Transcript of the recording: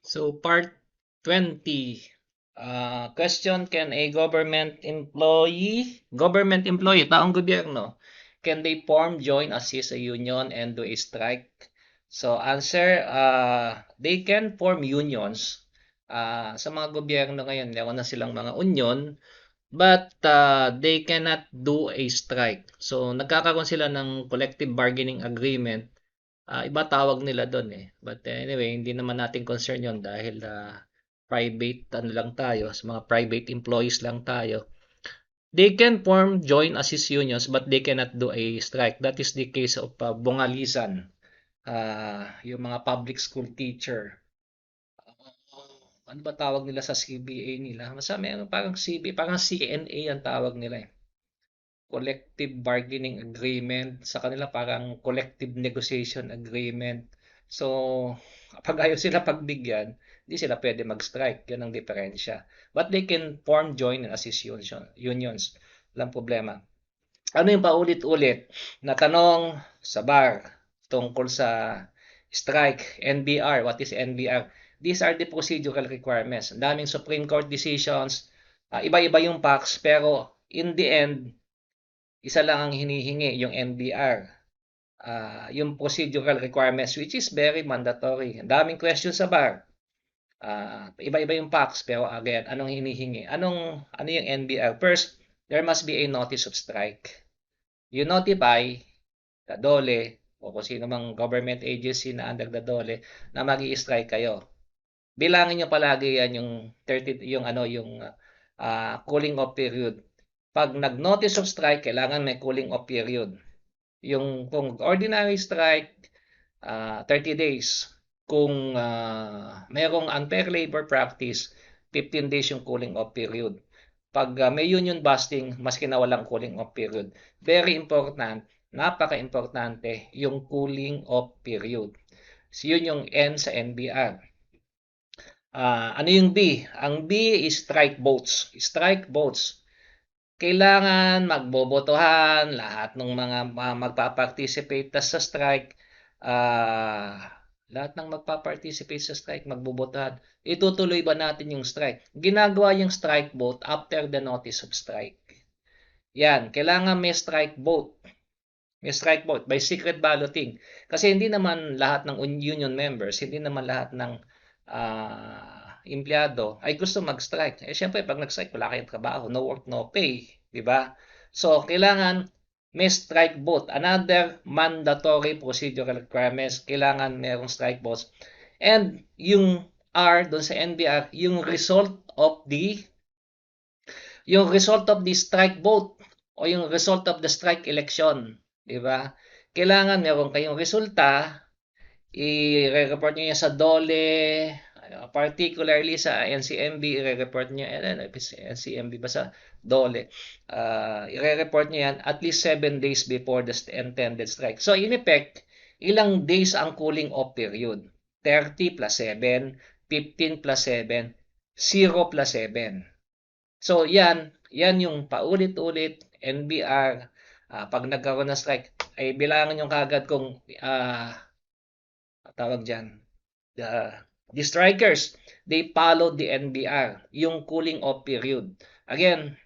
So part 20. Question, can a government employee, taong gobyerno, can they form, join, assist a union and do a strike? So answer, they can form unions. Sa mga gobyerno ngayon, meron na silang mga union, but they cannot do a strike. So nagkakaroon sila ng collective bargaining agreement. Iba tawag nila doon eh. But anyway, hindi naman natin concern yon dahil private ano lang tayo, sa mga private employees lang tayo. They can form, join, assist unions, but they cannot do a strike. That is the case of Bungalisan, yung mga public school teacher. Ano ba tawag nila sa CBA nila? Basta meron parang CBA, parang CNA ang tawag nila eh. Collective bargaining agreement. Sa kanila parang collective negotiation agreement. So, kapag ayaw sila pagbigyan, hindi sila pwede mag-strike. Yan ang diferensya. But they can form, join, and assist unions. Walang problema. Ano yung paulit-ulit na tanong sa bar tungkol sa strike, NBR? What is NBR? These are the procedural requirements. Ang daming Supreme Court decisions, iba-iba yung facts, pero in the end, isa lang ang hinihingi, yung NBR. Yung procedural requirements, which is very mandatory. Ang daming questions sa bar. Iba-iba yung facts, pero again, anong hinihingi? Ano yung NBR? First, there must be a notice of strike. You notify the DOLE o kung sino mang government agency na under the DOLE na magi-strike kayo. Bilangin nyo palagi yan yung 30 yung cooling off period. Pag nag-notice of strike, kailangan may cooling off period. Yung kung ordinary strike, 30 days. Kung merong unfair labor practice, 15 days yung cooling off period. Pag may union busting, maski na walang cooling off period. Very important, napaka-importante yung cooling off period. So, yun yung N sa NBR. Ano yung B? Ang B is strike votes. Strike votes. Kailangan magbobotohan lahat ng mga magpa-participate sa strike. Lahat ng magpa-participate sa strike, magbobotohan. Itutuloy ba natin yung strike? Ginagawa yung strike vote after the notice of strike. Yan, kailangan may strike vote. May strike vote by secret balloting. Kasi hindi naman lahat ng union members, hindi naman lahat ng empleyado ay gusto mag-strike. Syempre, pag nag-strike, wala kayong trabaho. No work, no pay. Diba? So, kailangan may strike vote. Another mandatory procedural requirements, kailangan merong strike votes. And yung R doon sa NBR, yung result of the strike vote o yung result of the strike election, 'di ba? Kailangan meron kayong resulta, i-report niyo yan sa DOLE, particularly sa NCMB, i-report niyo NCMB ba sa DOLE. I-report niyo yan at least 7 days before the intended strike. So in effect, ilang days ang cooling off period? 30 plus 7, 15 plus 7, 0 plus 7. So yan yung paulit-ulit NBR. Pag nagkaroon ng strike, ay bilangan yung kagad kung tawag dyan, the strikers, they follow the NBR, yung cooling off period. Again,